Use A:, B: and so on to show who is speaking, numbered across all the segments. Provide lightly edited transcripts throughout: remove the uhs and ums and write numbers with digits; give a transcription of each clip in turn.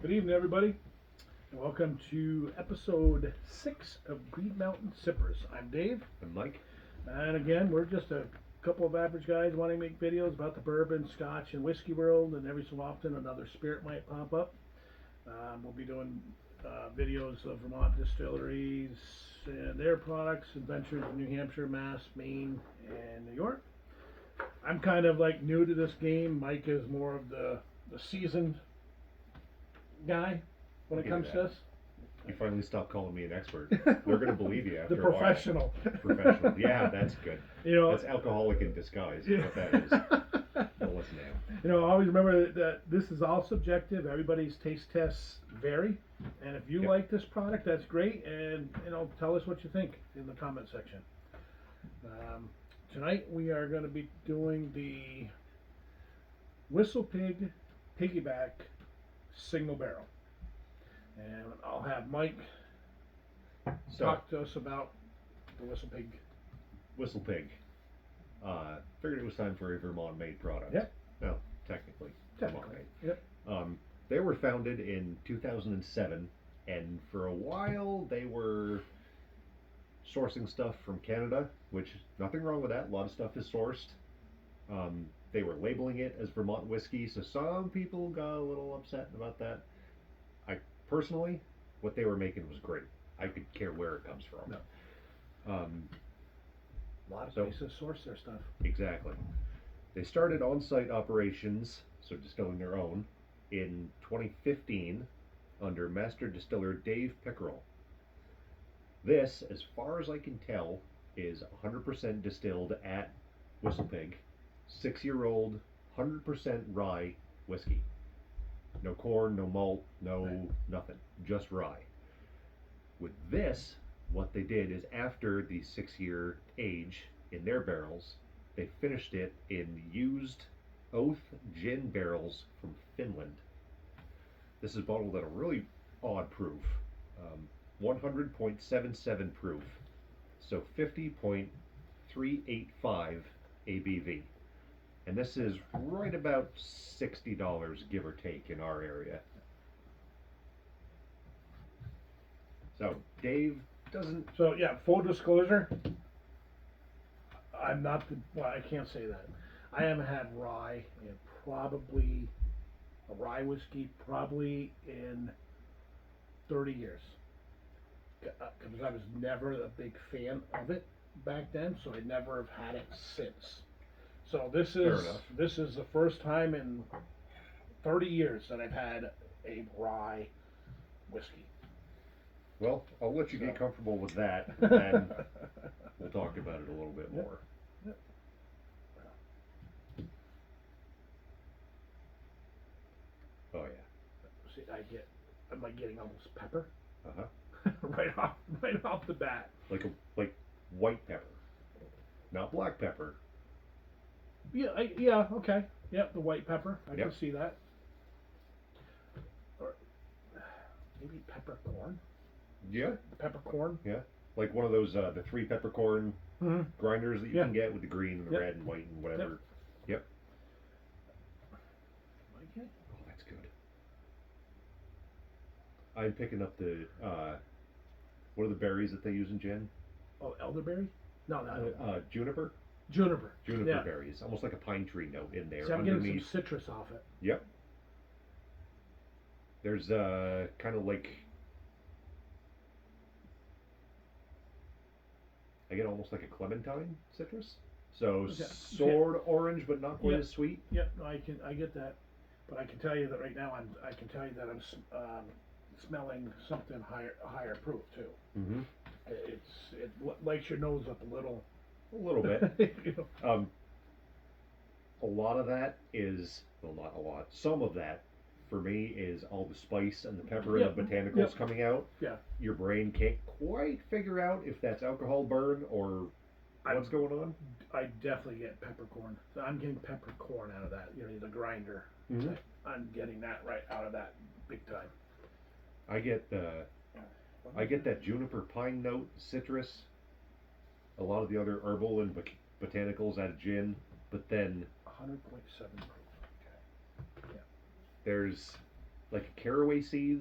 A: Good evening, everybody, and welcome to episode 6 of Green Mountain Sippers. I'm Dave,
B: And Mike.
A: and again, we're just a couple of average guys wanting to make videos about the bourbon, scotch, and whiskey world, and every so often another spirit might pop up. We'll be doing videos of Vermont distilleries and their products, adventures in New Hampshire, Mass, Maine, and New York. I'm kind of like new to this game. Mike is more of the seasoned guy when it comes to this.
B: You finally stopped calling me an expert. They're going to believe you after
A: The
B: a while.
A: professional.
B: Professional. Yeah, that's good.
A: You know,
B: that's alcoholic in disguise.
A: Yeah.
B: What that is. Don't listen to him.
A: You know, always remember that this is all subjective. Everybody's taste tests vary, and if you
B: Yep.
A: like this product, that's great. And tell us what you think in the comment section. Tonight we are going to be doing the WhistlePig Piggyback single barrel, and I'll have Mike talk to us about the WhistlePig.
B: WhistlePig. Figured it was time for a Vermont-made product.
A: Yep.
B: No, technically. Vermont-made.
A: Yep.
B: They were founded in 2007, and for a while they were sourcing stuff from Canada, which nothing wrong with that. A lot of stuff is sourced. They were labeling it as Vermont whiskey, so some people got a little upset about that. I personally, what they were making was great. I could care where it comes from.
A: No. A lot of places source their stuff.
B: Exactly. They started on-site operations, so distilling their own, in 2015 under master distiller Dave Pickerel. This, as far as I can tell, is 100% distilled at WhistlePig. 6-year-old, 100% rye whiskey. No corn, no malt, nothing. Just rye. With this, what they did is after the 6-year age in their barrels, they finished it in used oath gin barrels from Finland. This is bottled at a really odd proof. 100.77 proof. So 50.385 ABV. And this is right about $60, give or take, in our area. So Dave doesn't.
A: So yeah, full disclosure, I'm not the. Well, I can't say that. I haven't had rye in probably a rye whiskey probably in 30 years. Because I was never a big fan of it back then, so I never have had it since. So this is the first time in 30 years that I've had a rye whiskey.
B: Well, I'll let you get comfortable with that, and we'll talk about it a little bit more.
A: Yep.
B: Oh yeah.
A: See, am I getting almost pepper?
B: Uh-huh.
A: right off the bat.
B: Like white pepper, not black pepper.
A: Yeah, okay. Yep, the white pepper. I can see that. Or maybe peppercorn.
B: Yeah.
A: Peppercorn.
B: Yeah. Like one of those the 3 peppercorn grinders that you can get with the green and the red and white and whatever. Yep.
A: Like it?
B: Oh, that's good. I'm picking up the what are the berries that they use in gin?
A: Oh, elderberry? No,
B: Juniper.
A: Juniper
B: berries, almost like a pine tree note in there.
A: See, I'm getting some citrus off it.
B: Yep. There's kind of like, I get almost like a clementine citrus. So sword orange, but not quite as sweet.
A: Yep, no, I get that, but I can tell you that right now I'm smelling something higher proof too.
B: Mm-hmm.
A: It lights your nose up a little.
B: A little bit.
A: You know.
B: A lot of that is, well, not a lot. Some of that, for me, is all the spice and the pepper and the botanicals coming out.
A: Yeah.
B: Your brain can't quite figure out if that's alcohol burn or what's going on.
A: I definitely get peppercorn. So I'm getting peppercorn out of that. The grinder.
B: Mm-hmm.
A: I'm getting that right out of that big time.
B: I get that juniper pine note, citrus. A lot of the other herbal and botanicals out of gin, but then
A: 100.7 proof. Okay. Yeah.
B: there's like a caraway seed,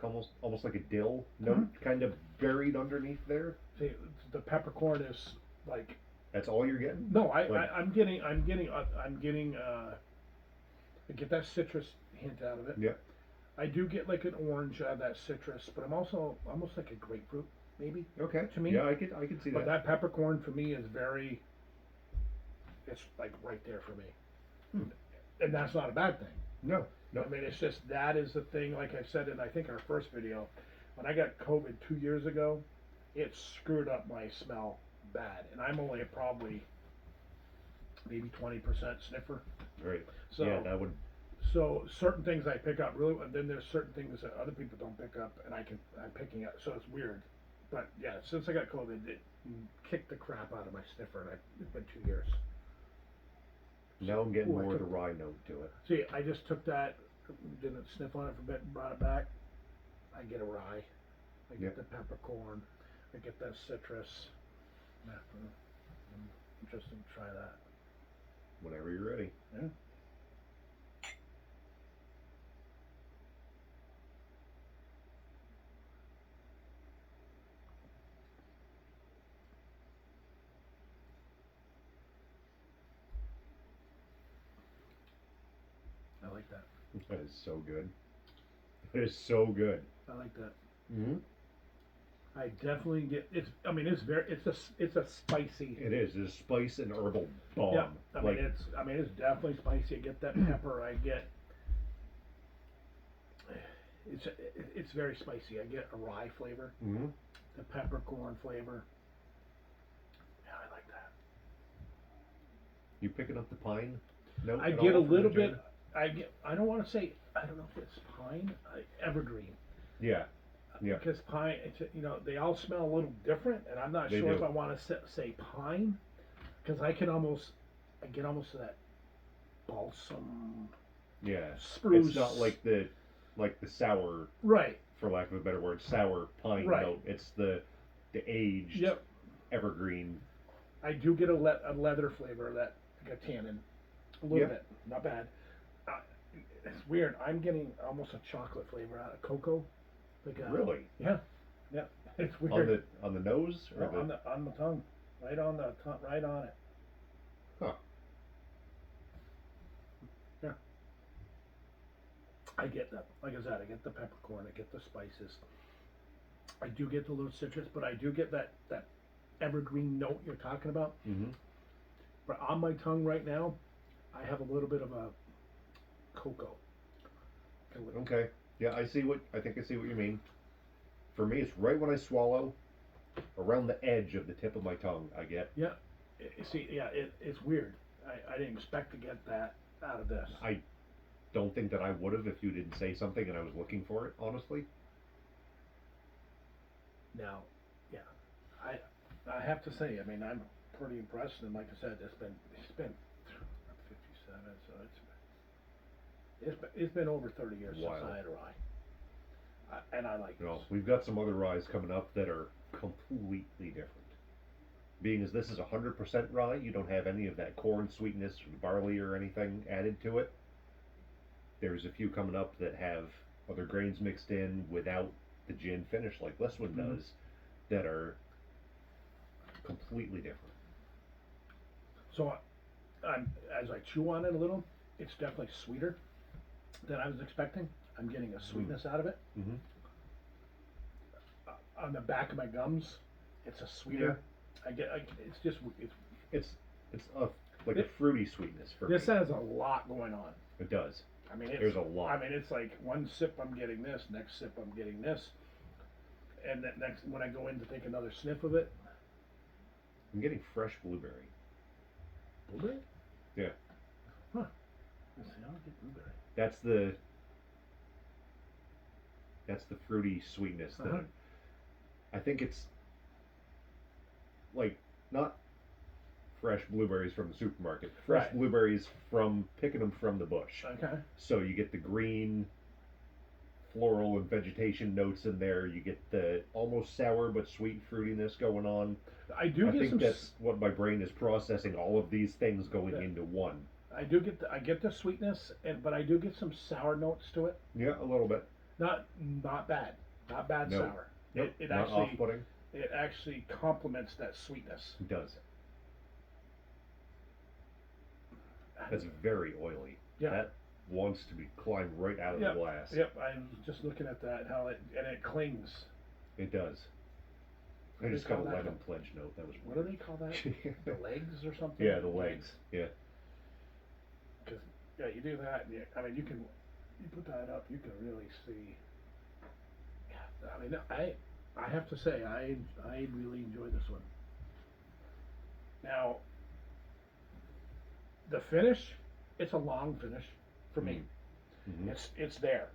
B: almost like a dill note, kind of buried underneath there.
A: See, the peppercorn is like
B: That's all you're getting.
A: no,
B: Like-
A: I get that citrus hint out of it.
B: Yeah.
A: I do get like an orange out of that citrus, but I'm also almost like a grapefruit, maybe.
B: Okay.
A: To me.
B: Yeah, I could see
A: But
B: that.
A: that peppercorn for me is very, it's like right there for me. And that's not a bad thing.
B: No. No.
A: I mean, it's just that is the thing, like I said in I think our first video, when I got COVID 2 years ago, it screwed up my smell bad. And I'm only at probably maybe 20% sniffer.
B: Right.
A: So,
B: yeah, that would.
A: so certain things I pick up really, and then there's certain things that other people don't pick up, and I'm picking up. So it's weird, but yeah, since I got COVID, it kicked the crap out of my sniffer, and it's been 2 years.
B: Now I'm getting
A: Ooh, I
B: more of the
A: took-
B: rye note to it.
A: See, I just took that, didn't sniff on it for a bit, and brought it back. I get a rye, I get
B: Yep.
A: the peppercorn, I get that citrus. Yeah, I'm interested to try that.
B: Whenever you're ready.
A: Yeah. I like that.
B: That is so good. That is so good.
A: I like that.
B: Mm-hmm.
A: I definitely get it's. I mean, it's a spicy.
B: It is. It's spice and herbal bomb.
A: Yeah, I
B: like,
A: mean it's definitely spicy. I get that pepper. I get. It's very spicy. I get a rye flavor,
B: mm-hmm.
A: the peppercorn flavor. Yeah, I like that.
B: You picking up the pine note?
A: I
B: at
A: get a
B: all from the
A: little
B: gin?
A: bit. I don't want to say. I don't know if it's pine. Evergreen.
B: Yeah. Yeah.
A: Because pine, they all smell a little different, and I'm not
B: They
A: sure
B: do.
A: if I want to say pine, because I get almost to that balsam
B: Yeah.
A: spruce.
B: It's not like the sour,
A: Right.
B: for lack of a better word, sour pine
A: Right.
B: note. It's the aged
A: Yep.
B: evergreen.
A: I do get a leather flavor, that like a tannin, a little
B: Yeah.
A: bit, not bad. It's weird. I'm getting almost a chocolate flavor out of cocoa. Like
B: Really?
A: Yeah. It's weird.
B: On the nose or
A: No, on the tongue, right on the right on it.
B: Huh.
A: Yeah. I get that. Like I said, I get the peppercorn. I get the spices. I do get the little citrus, but I do get that evergreen note you're talking about.
B: Mm-hmm.
A: But on my tongue right now, I have a little bit of a cocoa.
B: Okay. Yeah, I see what you mean. For me, it's right when I swallow, around the edge of the tip of my tongue. I get.
A: Yeah. It's weird. I didn't expect to get that out of this.
B: I don't think that I would have if you didn't say something and I was looking for it. Honestly.
A: Now, yeah, I have to say, I mean, I'm pretty impressed, and like I said, it's been 57, so it's been over 30 years
B: Wild.
A: since I had a rye, and I like
B: You know,
A: this.
B: we've got some other ryes coming up that are completely different. Being as this is 100% rye, you don't have any of that corn sweetness, or barley, or anything added to it. There's a few coming up that have other grains mixed in without the gin finish like this one does, that are completely different.
A: So, as I chew on it a little, it's definitely sweeter than I was expecting. I'm getting a sweetness out of it.
B: Mm-hmm.
A: On the back of my gums, it's a sweeter. It's just
B: It's like a fruity sweetness for
A: this
B: me.
A: has a lot going on.
B: It does.
A: I mean,
B: There's a lot.
A: I mean, it's like one sip I'm getting this, next sip I'm getting this, and then next when I go in to take another sniff of it,
B: I'm getting fresh blueberry.
A: blueberry.
B: Yeah.
A: Huh. Let's see, I don't get blueberry.
B: That's the fruity sweetness that
A: Uh-huh.
B: I think it's like not fresh blueberries from the supermarket. Fresh
A: Right.
B: blueberries from picking them from the bush.
A: Okay.
B: So you get the green floral and vegetation notes in there. You get the almost sour but sweet fruitiness going on.
A: I do
B: I
A: get
B: think
A: some.
B: that's what my brain is processing, all of these things going
A: Yeah.
B: into one.
A: I do get I get the sweetness, but I do get some sour notes to it.
B: Yeah, a little bit.
A: Not bad, not bad
B: No.
A: sour.
B: Nope,
A: It
B: not
A: actually
B: off-putting.
A: it actually complements that sweetness.
B: It does. That's very oily.
A: Yeah.
B: That wants to be climbed right out of
A: Yep.
B: the glass.
A: Yep. I'm just looking at that how it clings.
B: It does. I
A: What do
B: just
A: they
B: got a
A: call that?
B: lemon pledge note. That was
A: What do they call that? The legs or something?
B: Yeah, the legs. Yeah.
A: Because yeah, you do that. And I mean, you put that up, you can really see. Yeah, I mean, I have to say, I really enjoy this one. Now, the finish, it's a long finish for me.
B: Mm-hmm.
A: It's there,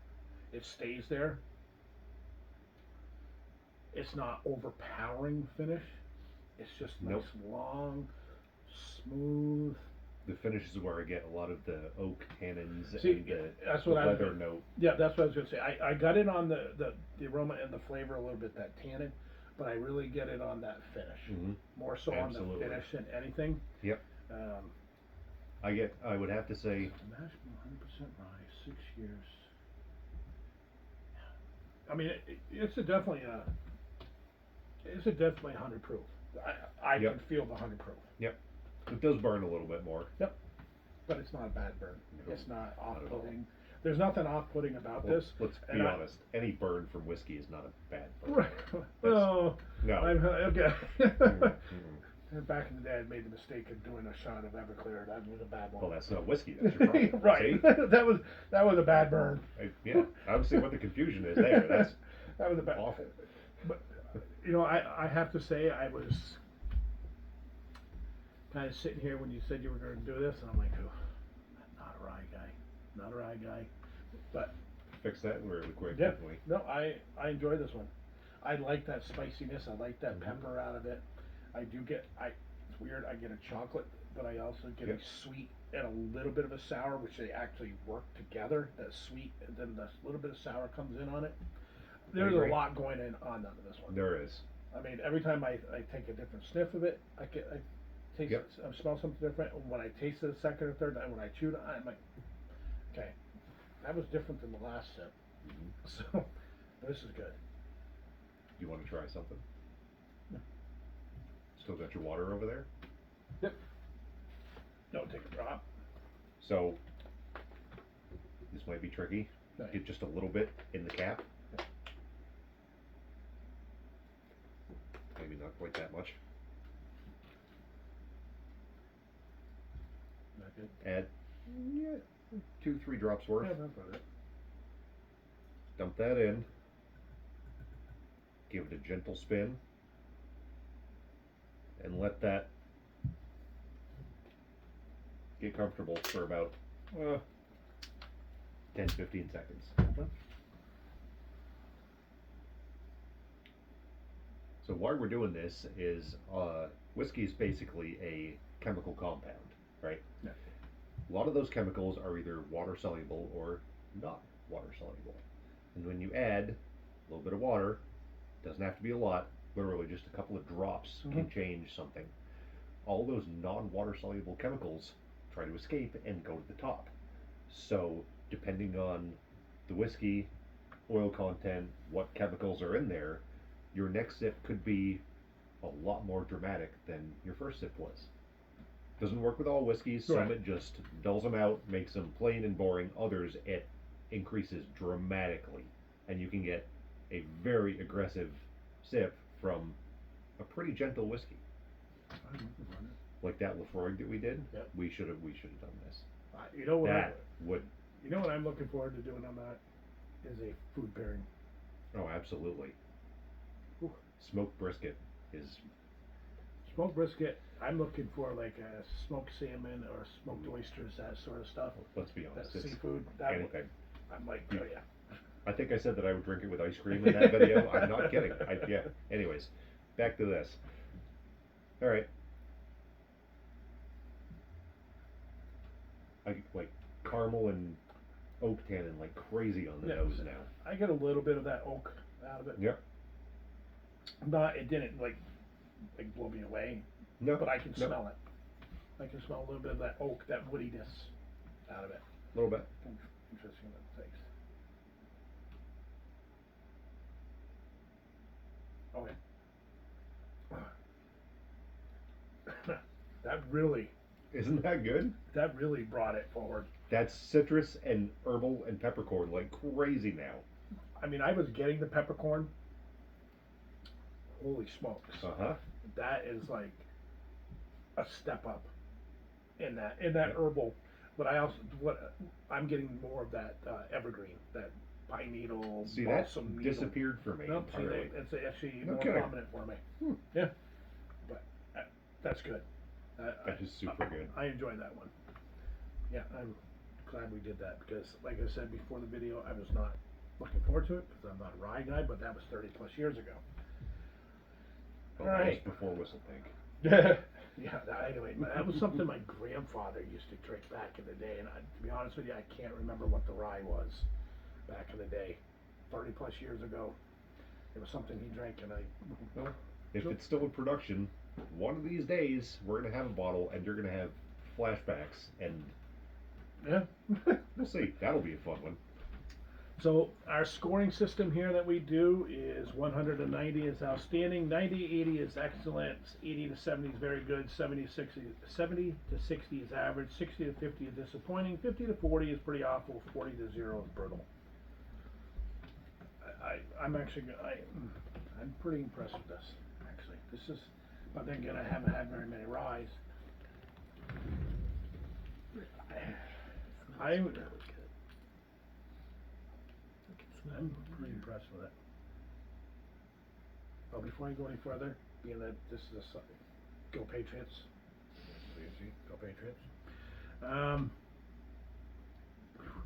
A: it stays there. It's not overpowering finish. It's just nice,
B: Nope.
A: long, smooth.
B: The finish is where I get a lot of the oak tannins
A: See,
B: and
A: that's
B: the
A: what
B: leather note.
A: Yeah, that's what I was gonna say. I got it on the aroma and the flavor a little bit, that tannin, but I really get it on that finish.
B: Mm-hmm.
A: More so
B: Absolutely.
A: on the finish than anything.
B: Yep. I would have to say,
A: Mash 100% rye, 6 years. I mean, it's definitely 100 proof. I
B: Yep.
A: can feel the 100 proof.
B: yep, it does burn a little bit more.
A: Yep. But it's not a bad burn.
B: No,
A: It's not
B: not at all.
A: off-putting. There's nothing off-putting about this.
B: Let's be
A: and
B: honest. Any burn from whiskey is not a bad burn.
A: Right. Oh,
B: No.
A: okay.
B: Mm-mm.
A: Back in the day, I made the mistake of doing a shot of Everclear. That was a bad one.
B: Well, that's not whiskey. That's your problem.
A: Right.
B: See?
A: that was a bad burn.
B: Yeah. I don't see what the confusion is there. That's
A: That was a bad.
B: awful.
A: But I have to say, I was kind of sitting here when you said you were going to do this, and I'm like, oh, not a rye guy, not a rye guy. But
B: Fix that really quick,
A: yeah,
B: didn't we?
A: no, I enjoy this one. I like that spiciness. I like that
B: Mhm.
A: pepper out of it. I do get. It's weird. I get a chocolate, but I also get
B: Yep.
A: a sweet and a little bit of a sour, which they actually work together. That sweet and then the little bit of sour comes in on it. There's a
B: agree.
A: lot going on this one.
B: There is.
A: I mean, every time I take a different sniff of it, I taste
B: Yep.
A: I smell something different. And when I taste it a second or third time, when I chewed it, I'm like, okay, that was different than the last sip.
B: Mm-hmm.
A: So this is good.
B: You want to try something?
A: Yeah.
B: Still got your water over there?
A: Yep. Don't take a drop.
B: So, this might be tricky.
A: Right.
B: Get just a little bit in the cap.
A: Yeah.
B: Maybe not quite that much.
A: Not good.
B: Add 2-3 drops worth.
A: Yeah, that's about it.
B: Dump that in. Give it a gentle spin. And let that get comfortable for about 10-15 seconds.
A: Okay.
B: So why we're doing this is whiskey is basically a chemical compound, right?
A: Yeah.
B: A lot of those chemicals are either water soluble or not water soluble. And when you add a little bit of water, doesn't have to be a lot, literally just a couple of drops can change something. All those non-water soluble chemicals try to escape and go to the top. So depending on the whiskey, oil content, what chemicals are in there, your next sip could be a lot more dramatic than your first sip was. Doesn't work with all whiskeys. Some
A: Right.
B: it just dulls them out, makes them plain and boring. Others it increases dramatically, and you can get a very aggressive sip from a pretty gentle whiskey, like that Lafroig that we did.
A: Yep.
B: We should have done this.
A: You know what?
B: That would.
A: You know what I'm looking forward to doing on that is a food pairing.
B: Oh, absolutely.
A: Ooh.
B: Smoked brisket is.
A: Smoked brisket. I'm looking for like a smoked salmon or smoked oysters, that sort of stuff.
B: Let's be
A: That
B: honest. It's
A: seafood. That
B: anything.
A: I'm like, oh yeah.
B: I think I said that I would drink it with ice cream in that video. I'm not kidding. Yeah. Anyways, back to this. All right. I like caramel and oak tannin like crazy on the
A: Yeah.
B: nose now.
A: I get a little bit of that oak out of it.
B: Yep.
A: It didn't like blow me away,
B: No.
A: but I can
B: no.
A: smell it. I can smell a little bit of that oak, that woodiness out of it.
B: A little bit.
A: Interesting little taste. Okay.
B: Isn't that good?
A: That really brought it forward.
B: That's citrus and herbal and peppercorn like crazy now.
A: I mean, I was getting the peppercorn. Holy smokes.
B: Uh-huh.
A: That is like a step up in that herbal. But I'm getting more of that evergreen, that pine needle,
B: See, that
A: balsam needle.
B: disappeared for me
A: Nope, see,
B: entirely.
A: it's actually
B: No
A: more
B: kidding.
A: prominent for me.
B: Hmm.
A: Yeah, but that's good.
B: That is super good.
A: I enjoy that one. Yeah, I'm glad we did that because, like I said before the video, I was not looking forward to it because I'm not a rye guy, but that was 30 plus years ago.
B: Well,
A: All
B: that
A: right.
B: was before WhistlePig.
A: Yeah, anyway, that was something my grandfather used to drink back in the day, and to be honest with you, I can't remember what the rye was back in the day, 30 plus years ago. It was something he drank, and
B: Well, if it's still in production, one of these days we're gonna have a bottle, and you're gonna have flashbacks, and
A: yeah.
B: we'll see. That'll be a fun one.
A: So our scoring system here that we do is 190 is outstanding, 90, 80 is excellent, 80 to 70 is very good, 70 to 60 is average, 60 to 50 is disappointing, 50 to 40 is pretty awful, 40 to 0 is brutal. I'm pretty impressed with this. Actually, this is, but then again, I haven't had very many ryes. I'm pretty impressed with it. Well, before I go any further, being that this is Go Patriots. Go Patriots.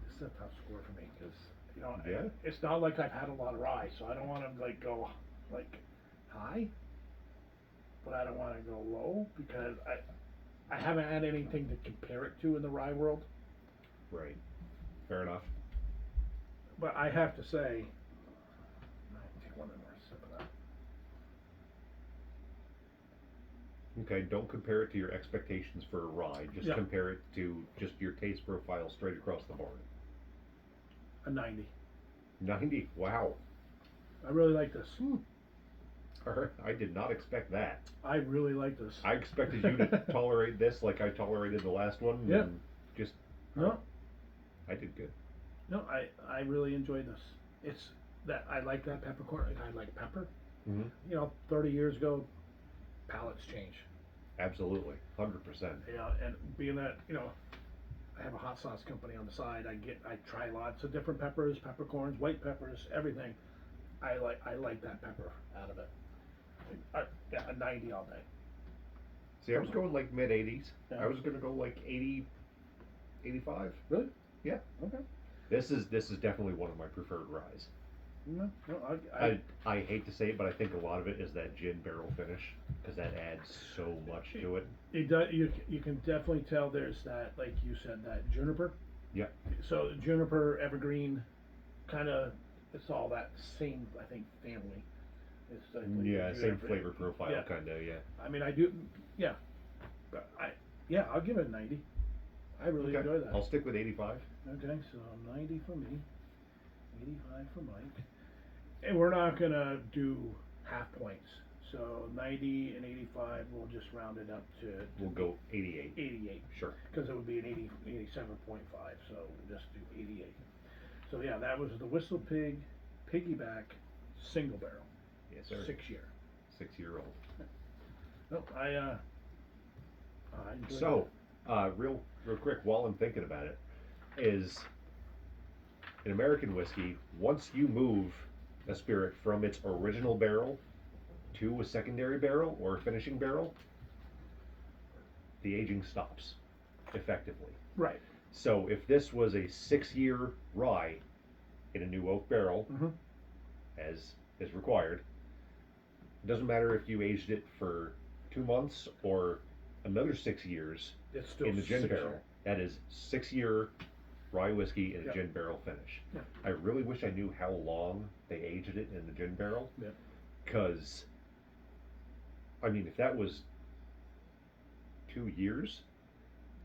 A: This is a tough score for me because
B: Yeah.
A: it's not like I've had a lot of rye, so I don't want to like go like high, but I don't want to go low because I haven't had anything to compare it to in the rye world.
B: Right. Fair enough.
A: But I have to say, I'll take one more sip of that.
B: Okay, don't compare it to your expectations for a rye. Just
A: Yeah.
B: compare it to just your taste profile straight across the board.
A: A 90.
B: 90. Wow.
A: I really like this.
B: I did not expect that.
A: I really like this.
B: I expected you to tolerate this like I tolerated the last one.
A: Yeah.
B: And just.
A: No,
B: I did good.
A: no, I really enjoy this. It's that I like that peppercorn. I like pepper.
B: Mm-hmm.
A: 30 years ago, palates change.
B: Absolutely. 100%.
A: And being that, I have a hot sauce company on the side. I try lots of different peppers, peppercorns, white peppers, everything. I like that pepper out of it. Yeah, a 90 all day.
B: See, I was going like mid 80s.
A: Yeah.
B: I was going to go like 80, 85.
A: Really?
B: Yeah.
A: Okay.
B: This is definitely one of my preferred ryes.
A: No,
B: I hate to say it, but I think a lot of it is that gin barrel finish because that adds so much to it.
A: It does. You can definitely tell there's that, like you said, that juniper.
B: Yeah.
A: So juniper, evergreen, kind of, it's all that same, I think, family. It's like
B: Yeah, same
A: juniper.
B: flavor profile,
A: Yeah.
B: kind of. Yeah.
A: I mean, I do. Yeah. But I'll give it a 90. I really
B: Okay.
A: enjoy that.
B: I'll stick with 85.
A: Okay, so 90 for me, 85 for Mike. And we're not gonna do half points. So 90 and 85, we'll just round it up to
B: We'll go 88.
A: 88.
B: Sure.
A: Because it would be an 87.5, so we'll just do 88. So yeah, that was the WhistlePig Piggyback single barrel.
B: Yes, sir.
A: 6-year.
B: 6-year-old.
A: Nope, I enjoyed
B: So, real quick, while I'm thinking about it, is in American whiskey, once you move a spirit from its original barrel to a secondary barrel or a finishing barrel, the aging stops effectively.
A: it. Right.
B: So if this was a 6-year rye in a new oak barrel,
A: Mm-hmm.
B: as is required, it doesn't matter if you aged it for 2 months or another 6 years
A: It's still
B: in the gin
A: 6
B: barrel.
A: year.
B: That is 6-year rye whiskey in a
A: Yep.
B: gin barrel finish.
A: Yep.
B: I really wish I knew how long they aged it in the gin barrel.
A: Yep.
B: Because, I mean, if that was 2 years,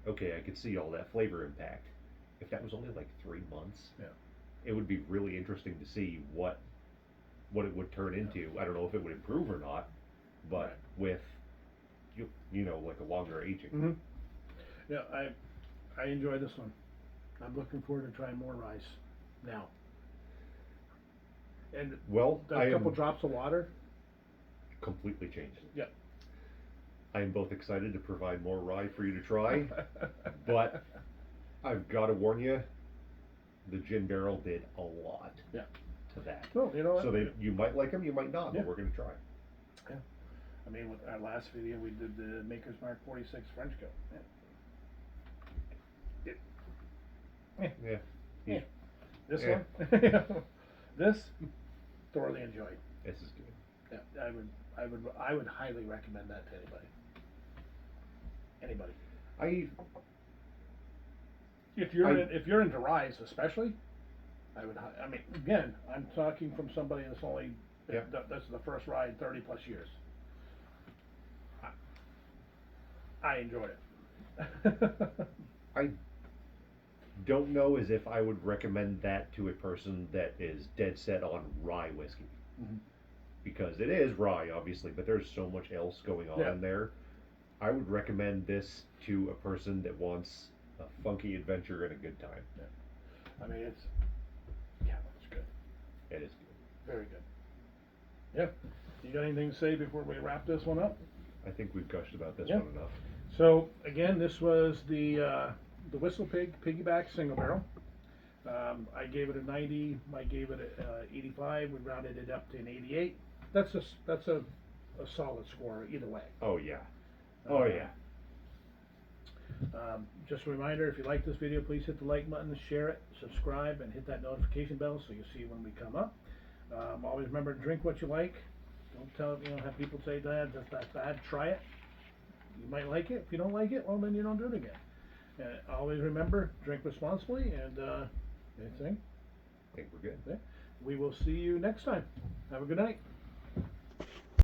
B: okay, I could see all that flavor impact. If that was only like 3 months,
A: Yeah.
B: it would be really interesting to see what it would turn into. I don't know if it would improve or not, but
A: Right.
B: with like a longer aging.
A: Mm-hmm. Yeah, I enjoy this one. I'm looking forward to trying more rice now. And
B: Well, I
A: a couple
B: am
A: drops of water.
B: completely changed.
A: Yeah.
B: I am both excited to provide more rye for you to try, but I've got to warn you, the gin barrel did a lot
A: Yeah.
B: to that.
A: Well, you know what?
B: So you might like them, you might not,
A: Yeah.
B: but we're going to try.
A: Yeah. I mean, with our last video, we did the Maker's Mark 46 French Coat. Yeah.
B: Yeah.
A: Yeah. This
B: Yeah.
A: one, this thoroughly enjoyed.
B: This is good.
A: Yeah, I would highly recommend that to anybody. If you're into ryes, especially, I mean, again, I'm talking from somebody that's only
B: Yep.
A: that's the first rye in 30+ years. I enjoyed it.
B: I don't know as if I would recommend that to a person that is dead set on rye whiskey.
A: Mhm.
B: Because it is rye, obviously, but there's so much else going on
A: Yeah.
B: in there. I would recommend this to a person that wants a funky adventure and a good time.
A: I mean, it's good.
B: It is good.
A: Very good. Yeah. You got anything to say before we wrap this one up?
B: I think we've gushed about this
A: Yeah.
B: one enough.
A: So again, this was the WhistlePig Piggyback single barrel. I gave it a 90. Mike gave it a 85. We rounded it up to an 88. That's a solid score either way.
B: Oh yeah. Oh yeah.
A: Just a reminder, if you like this video, please hit the like button, share it, subscribe, and hit that notification bell so you see when we come up. Always remember to drink what you like. Don't have people say, Dad, that's bad. Try it. You might like it. If you don't like it, well, then you don't do it again. Always remember, drink responsibly, and anything.
B: I think we're good.
A: We will see you next time. Have a good night.